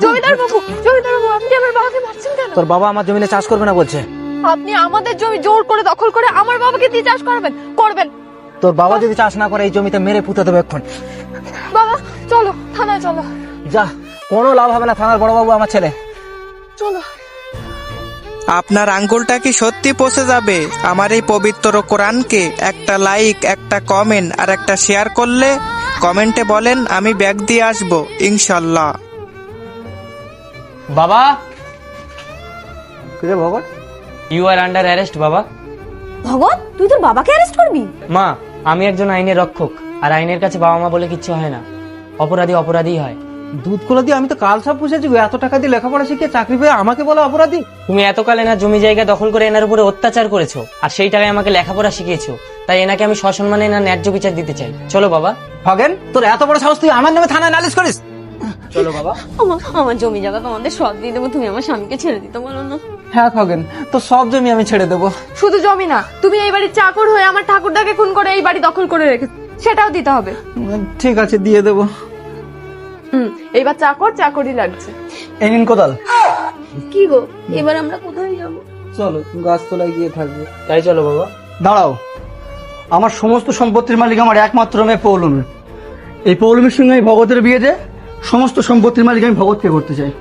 জমিদার বাবু, আপনি আমার বাবাকে মারছেন কেন? তোর বাবা আমার জমিতে চাষ করবে না বলছে। আপনি আমাদের জমি জোর করে দখল করে আমার বাবাকে দিয়ে চাষ করবেন। তোর বাবা যদি চাষ না করে এই জমিতে মেরে পুঁতে দেবে এক্ষুনি। বাবা চলো, থানায় চলো। যা, কোনো লাভ হবে না, থানার বড় বাবু আমার ছেলে। চলো। আপনার আঙ্গুলটা কি সত্যি পচে যাবে আমার এই পবিত্র কোরআনকে একটা লাইক, একটা কমেন্ট আর একটা শেয়ার করলে? কমেন্টে বলেন আমি ব্যাগ দিয়ে আসবো ইনশাল্লাহ। বাবা, কিরে Bhagat? You are under arrest বাবা। ভগত, তুই তোর বাবাকে অ্যারেস্ট করবি? মা, আমি একজন আইনের রক্ষক, আর আইনের কাছে বাবা মা বলে কিচ্ছু হয় না। অপরাধী অপরাধী হয়। দুধ কলা দিয়ে আমি তো কাল সব পুষেছি, এত টাকা দিয়ে লেখাপড়া শিখিয়ে চাকরি পেয়ে আমাকে বলো অপরাধী? তুমি এতকাল এনার জমি জায়গা দখল করে এনার উপরে অত্যাচার করেছো, আর সেই টাকায় আমাকে লেখাপড়া শিখিয়েছো। তাই এনাকে আমি সসম্মানে এনার ন্যায্য বিচার দিতে চাই। চলো বাবা। খগেন, তোর এত বড় সাহস, তুই আমার নামে থানায় নালিশ করিস? চলো বাবা। আমার জমি জায়গা তোমাদের সব দিয়ে দেবো, তুমি আমার স্বামীকে ছেড়ে দিতে বলো না। হ্যাঁ খগেন, তো সব জমি আমি ছেড়ে দেবো। শুধু জমি না, তুমি এই বাড়ির চাকর হয়ে আমার ঠাকুরদাকে খুন করে এই বাড়ি দখল করে রেখেছো, সেটাও দিতে হবে। ঠিক আছে, দিয়ে দেবো। এইবার চাকরই লাগছে। এই নিন কোদাল। কি গো, এবার আমরা কোথায় যাব? চলো, গাছতলায় গিয়ে থাকবো। তাই চলো বাবা। দাঁড়াও, আমার সমস্ত সম্পত্তির মালিক আমার একমাত্র মেয়ে পৌলমী। এই পৌলমীর সঙ্গে আমি ভগতের বিয়ে দিয়ে সমস্ত সম্পত্তির মালিক আমি ভগতকে করতে চাই।